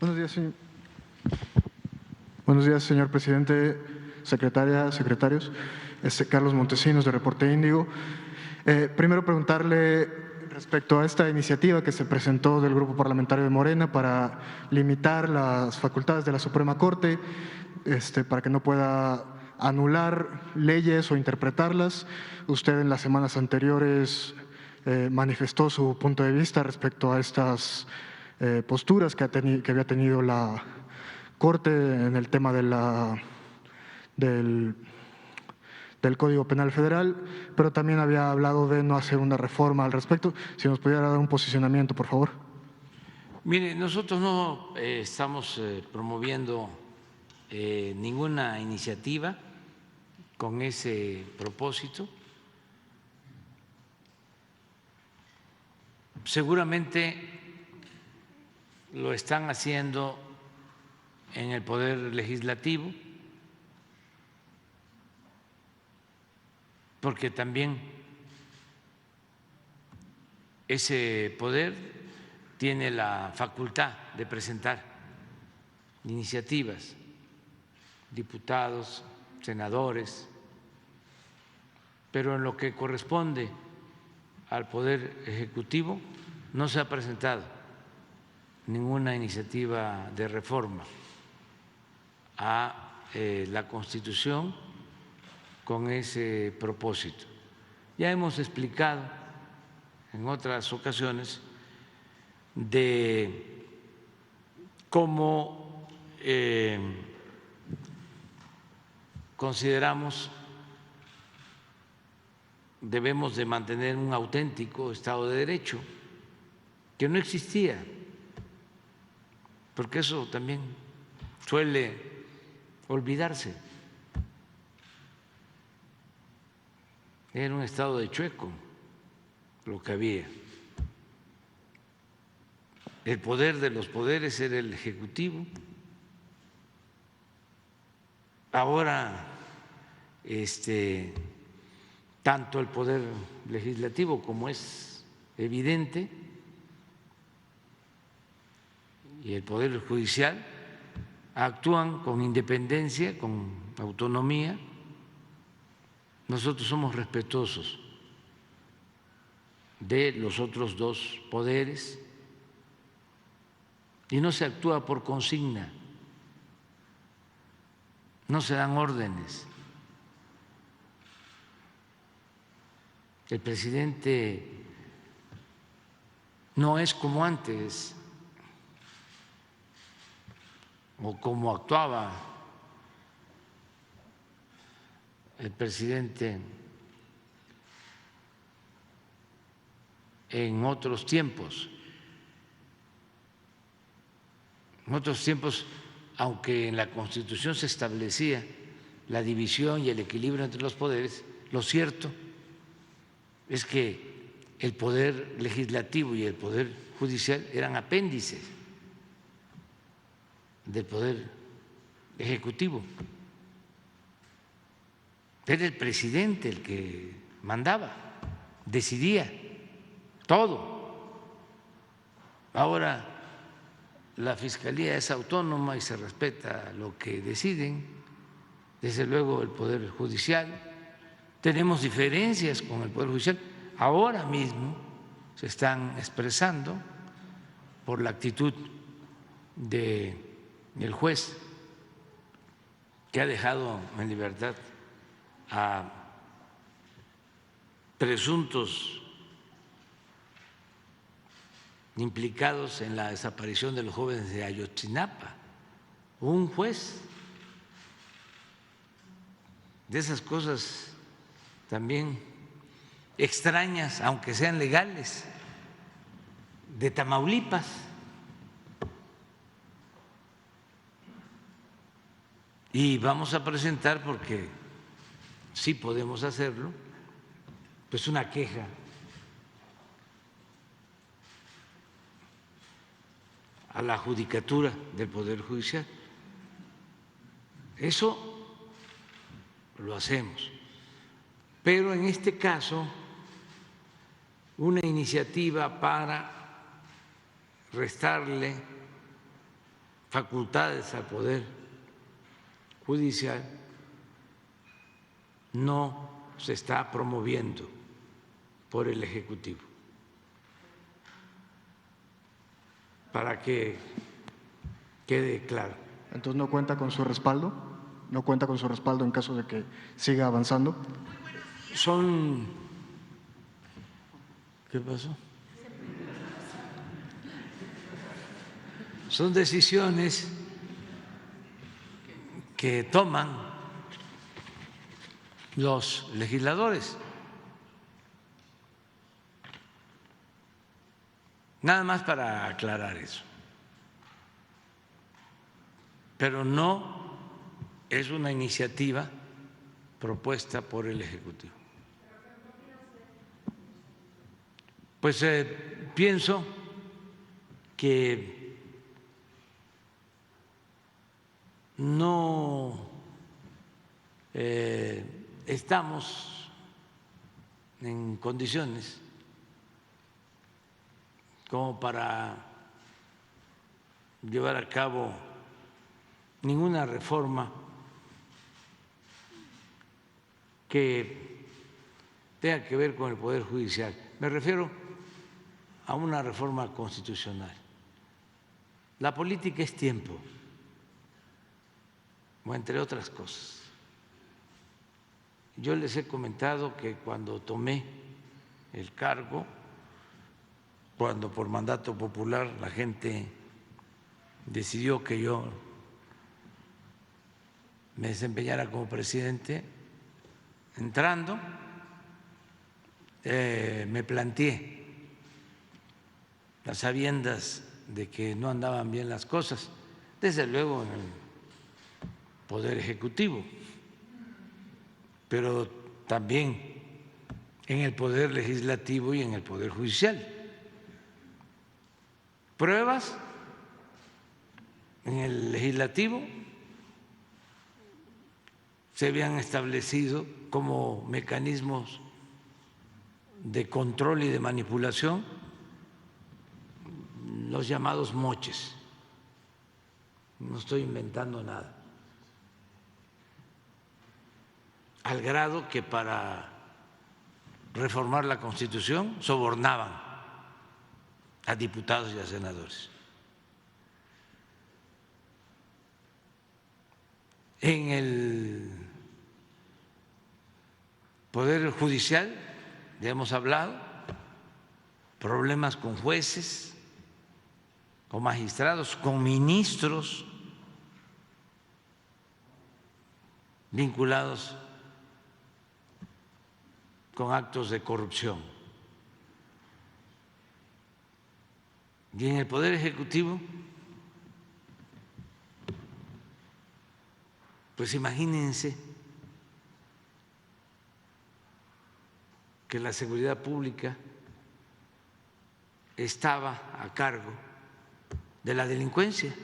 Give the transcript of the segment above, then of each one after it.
Buenos días, señor. Buenos días, señor presidente, secretaria, secretarios. Carlos Montesinos, de Reporte Índigo. Primero preguntarle respecto a esta iniciativa que se presentó del Grupo Parlamentario de Morena para limitar las facultades de la Suprema Corte, para que no pueda anular leyes o interpretarlas. Usted en las semanas anteriores manifestó su punto de vista respecto a estas posturas que había tenido la Corte en el tema del Código Penal Federal, pero también había hablado de no hacer una reforma al respecto. Si nos pudiera dar un posicionamiento, por favor. Mire, nosotros no estamos promoviendo ninguna iniciativa con ese propósito. Seguramente lo están haciendo en el Poder Legislativo, porque también ese poder tiene la facultad de presentar iniciativas, diputados, senadores, pero en lo que corresponde al Poder Ejecutivo no se ha presentado ninguna iniciativa de reforma a la Constitución con ese propósito. Ya hemos explicado en otras ocasiones de cómo consideramos debemos de mantener un auténtico Estado de Derecho, que no existía, porque eso también suele olvidarse. Era un estado de chueco lo que había. El poder de los poderes era el Ejecutivo. Ahora, tanto el Poder Legislativo, como es evidente, y el Poder Judicial actúan con independencia, con autonomía. Nosotros somos respetuosos de los otros dos poderes y no se actúa por consigna, no se dan órdenes. El presidente no es como antes o como actuaba el presidente en otros tiempos. En otros tiempos, aunque en la Constitución se establecía la división y el equilibrio entre los poderes, lo cierto es que el poder legislativo y el poder judicial eran apéndices del poder ejecutivo. Era el presidente el que mandaba, decidía todo. Ahora la Fiscalía es autónoma y se respeta lo que deciden, desde luego el Poder Judicial. Tenemos diferencias con el Poder Judicial, ahora mismo se están expresando por la actitud del juez que ha dejado en libertad a presuntos implicados en la desaparición de los jóvenes de Ayotzinapa. Un juez, de esas cosas también extrañas, aunque sean legales, de Tamaulipas. Y vamos a presentar, porque sí podemos hacerlo, pues una queja a la Judicatura del Poder Judicial. Eso lo hacemos. Pero en este caso, una iniciativa para restarle facultades al Poder Judicial no se está promoviendo por el Ejecutivo. Para que quede claro. Entonces, ¿no cuenta con su respaldo? ¿No cuenta con su respaldo en caso de que siga avanzando? ¿Qué pasó? Son decisiones que toman los legisladores. Nada más para aclarar eso. Pero no es una iniciativa propuesta por el Ejecutivo. Pues pienso que no estamos en condiciones como para llevar a cabo ninguna reforma que tenga que ver con el Poder Judicial. Me refiero a una reforma constitucional. La política es tiempo, o entre otras cosas. Yo les he comentado que cuando tomé el cargo, cuando por mandato popular la gente decidió que yo me desempeñara como presidente, entrando, me planteé, a sabiendas de que no andaban bien las cosas, desde luego en el Poder Ejecutivo, pero también en el Poder Legislativo y en el Poder Judicial. Pruebas en el Legislativo se habían establecido como mecanismos de control y de manipulación los llamados moches. No estoy inventando nada. Al grado que para reformar la Constitución sobornaban a diputados y a senadores. En el Poder Judicial, ya hemos hablado, problemas con jueces, con magistrados, con ministros vinculados con actos de corrupción. Y en el Poder Ejecutivo, pues imagínense que la seguridad pública estaba a cargo de la delincuencia.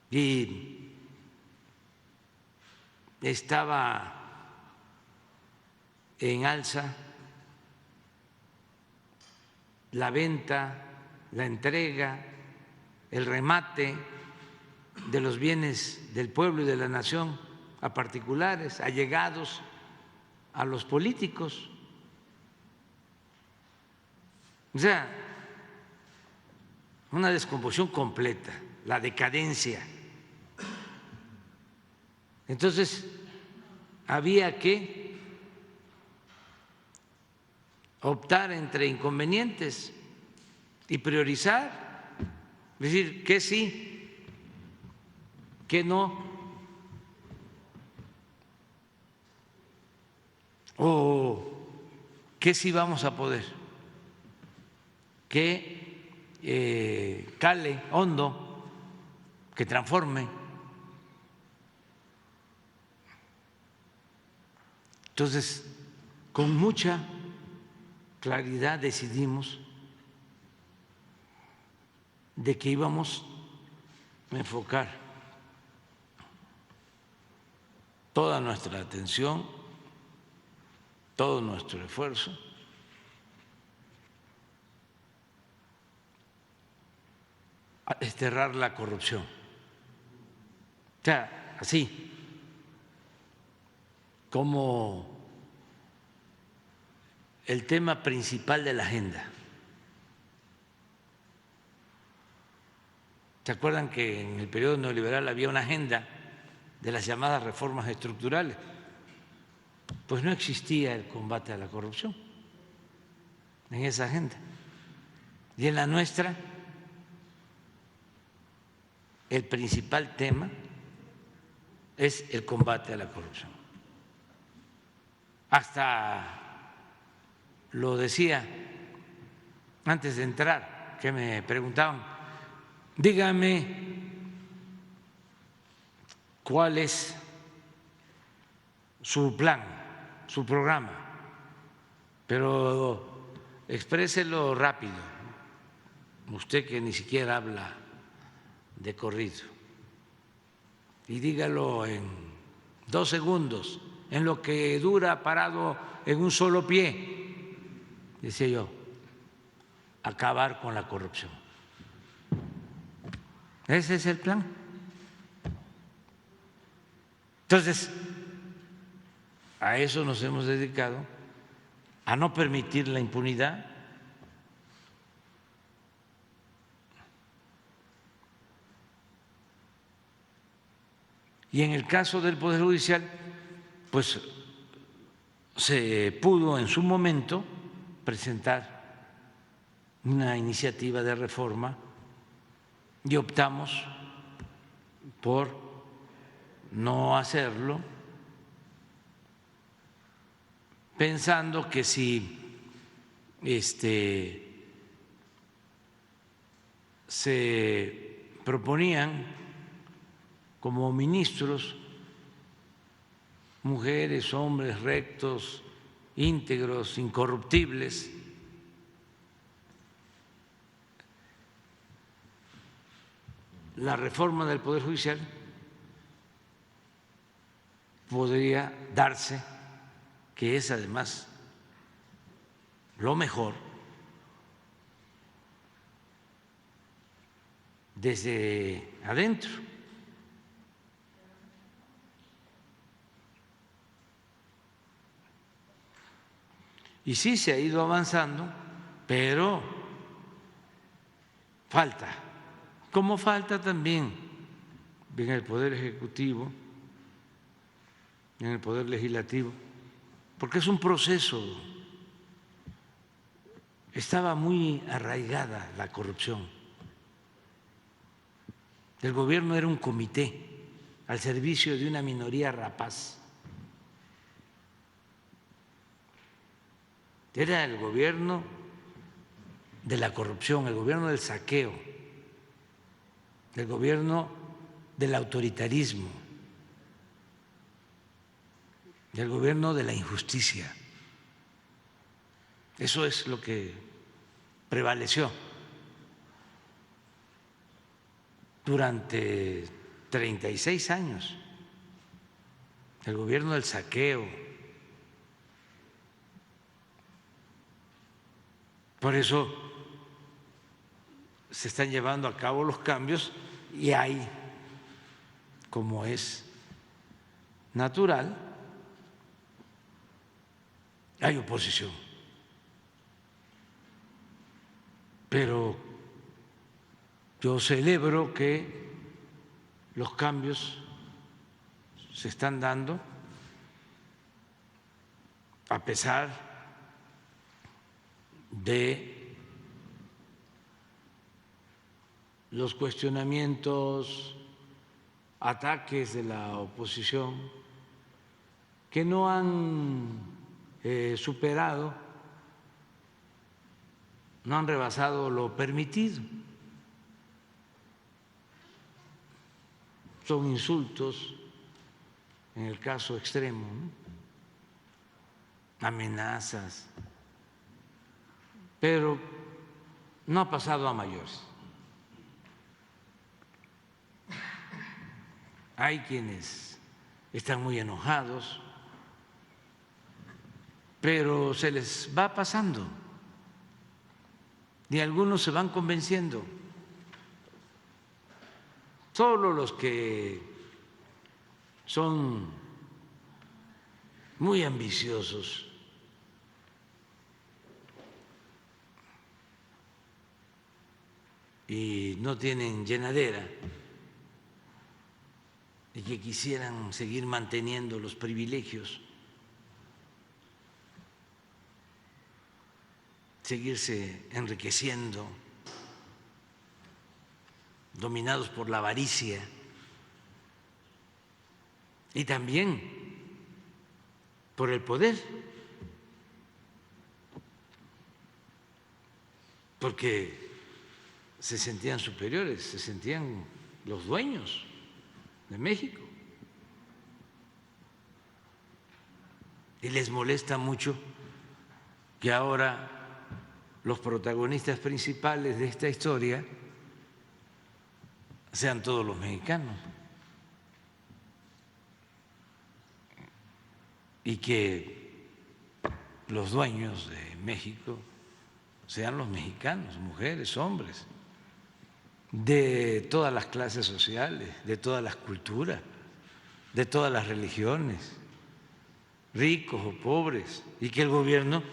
Y estaba en alza la venta, la entrega, el remate de los bienes del pueblo y de la nación a particulares, allegados a los políticos. O sea, una descomposición completa, la decadencia. Entonces, había que optar entre inconvenientes y priorizar, es decir, qué sí, qué no, o qué sí vamos a poder, que cale hondo, que transforme. Entonces, con mucha claridad decidimos de que íbamos a enfocar toda nuestra atención, todo nuestro esfuerzo desterrar la corrupción. O sea, así como el tema principal de la agenda. ¿Se acuerdan que en el periodo neoliberal había una agenda de las llamadas reformas estructurales? Pues no existía el combate a la corrupción en esa agenda. Y en la nuestra, el principal tema es el combate a la corrupción. Hasta lo decía antes de entrar, que me preguntaban, dígame cuál es su plan, su programa, pero expréselo rápido, usted que ni siquiera habla de corrido, y dígalo en 2 segundos, en lo que dura parado en un solo pie, decía yo, acabar con la corrupción. Ese es el plan. Entonces, a eso nos hemos dedicado, a no permitir la impunidad. Y en el caso del Poder Judicial, pues se pudo en su momento presentar una iniciativa de reforma y optamos por no hacerlo, pensando que si se proponían como ministros mujeres, hombres rectos, íntegros, incorruptibles, la reforma del Poder Judicial podría darse, que es además lo mejor, desde adentro. Y sí se ha ido avanzando, pero falta, como falta también en el Poder Ejecutivo, en el Poder Legislativo, porque es un proceso. Estaba muy arraigada la corrupción. El gobierno era un comité al servicio de una minoría rapaz. Era el gobierno de la corrupción, el gobierno del saqueo, el gobierno del autoritarismo, el gobierno de la injusticia. Eso es lo que prevaleció durante 36 años, el gobierno del saqueo. Por eso se están llevando a cabo los cambios y hay, como es natural, hay oposición. Pero yo celebro que los cambios se están dando a pesar de los cuestionamientos, ataques de la oposición que no han superado, no han rebasado lo permitido. Son insultos en el caso extremo, ¿no? Amenazas, pero no ha pasado a mayores. Hay quienes están muy enojados, pero se les va pasando y algunos se van convenciendo Solo los que son muy ambiciosos y no tienen llenadera y que quisieran seguir manteniendo los privilegios, seguirse enriqueciendo, dominados por la avaricia y también por el poder, porque se sentían superiores, se sentían los dueños de México. Y les molesta mucho que ahora los protagonistas principales de esta historia sean todos los mexicanos y que los dueños de México sean los mexicanos, mujeres, hombres, de todas las clases sociales, de todas las culturas, de todas las religiones, ricos o pobres, y que el gobierno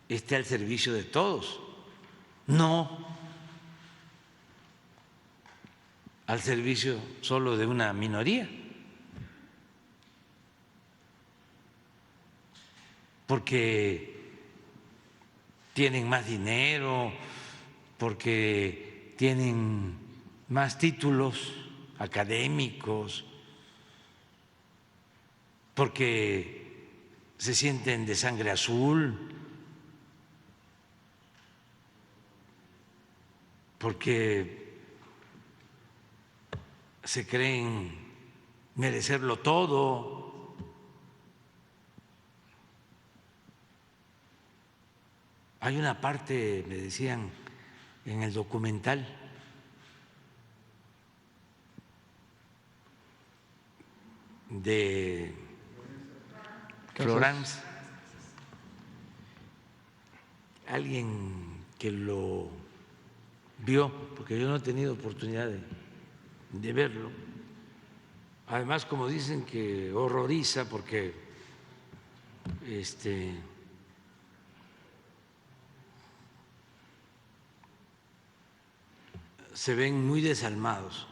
esté al servicio de todos, no al servicio solo de una minoría, porque tienen más dinero, porque tienen más títulos académicos, porque se sienten de sangre azul, porque se creen merecerlo todo. Hay una parte, me decían en el documental, de Florence, alguien que lo vio, porque yo no he tenido oportunidad de verlo. Además, como dicen, que horroriza porque se ven muy desalmados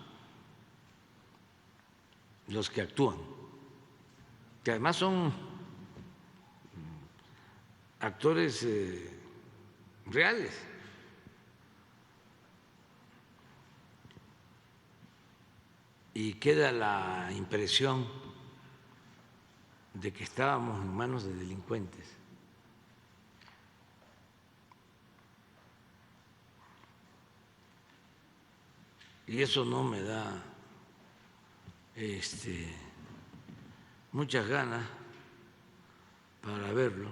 los que actúan, que además son actores reales. Y queda la impresión de que estábamos en manos de delincuentes. Y eso no me da muchas ganas para verlo.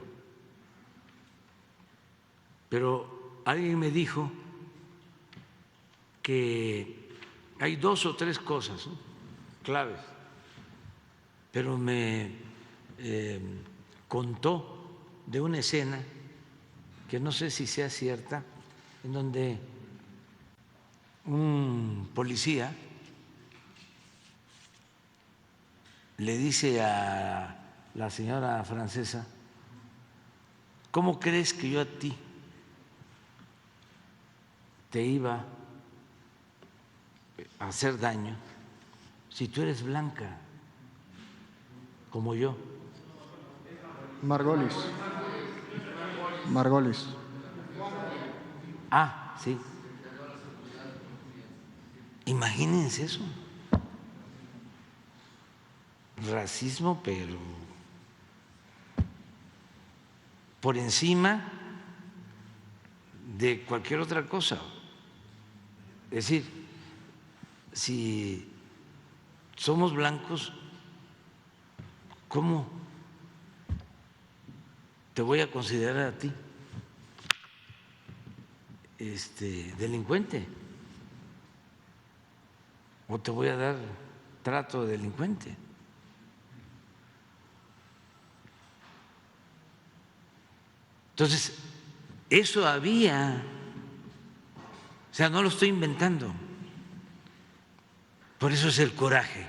Pero alguien me dijo que hay 2 o 3 cosas, ¿no?, claves, pero me contó de una escena que no sé si sea cierta, en donde un policía le dice a la señora francesa: ¿cómo crees que yo a ti te iba a hacer daño si tú eres blanca como yo? Margolis. Margolis. Ah, sí. Imagínense eso. Racismo, pero por encima de cualquier otra cosa. Es decir, si somos blancos, ¿cómo te voy a considerar a ti delincuente? ¿O te voy a dar trato de delincuente? Entonces, eso había, o sea, no lo estoy inventando. Por eso es el coraje.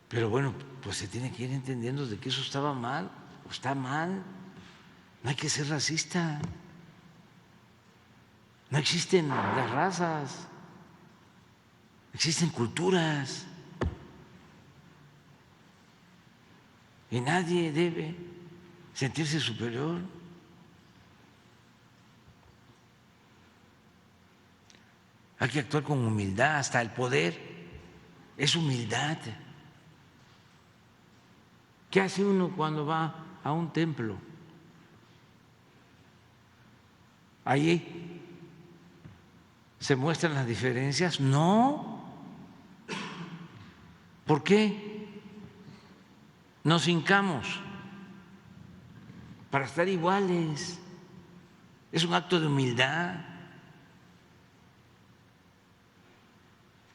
Pero bueno, pues se tiene que ir entendiendo de que eso estaba mal o está mal. No hay que ser racista. No existen las razas, existen culturas. Y nadie debe sentirse superior. Hay que actuar con humildad, hasta el poder es humildad. ¿Qué hace uno cuando va a un templo? Allí se muestran las diferencias. No. ¿Por qué nos hincamos? Para estar iguales. Es un acto de humildad.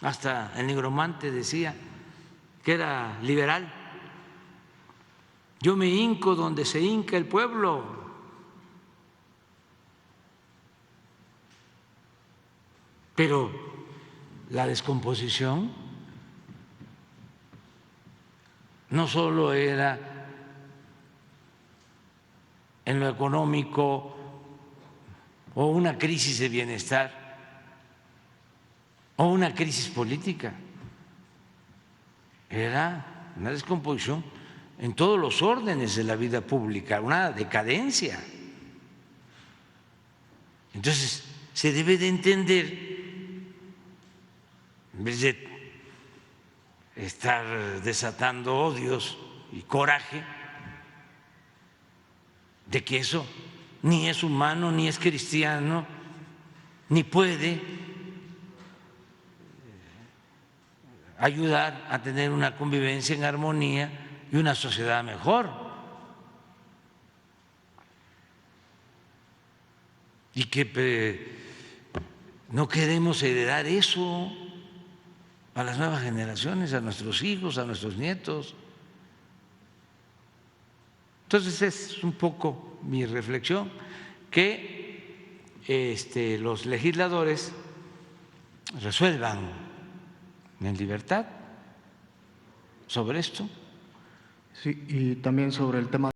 Hasta el nigromante decía que era liberal. Yo me hinco donde se hinca el pueblo. Pero la descomposición no solo era en lo económico o una crisis de bienestar o una crisis política, era una descomposición en todos los órdenes de la vida pública, una decadencia. Entonces, se debe de entender, en vez de estar desatando odios y coraje, de que eso ni es humano, ni es cristiano, ni puede ayudar a tener una convivencia en armonía y una sociedad mejor. Y que no queremos heredar eso a las nuevas generaciones, a nuestros hijos, a nuestros nietos. Entonces es un poco mi reflexión, que los legisladores resuelvan en libertad sobre esto. Sí, y también sobre el tema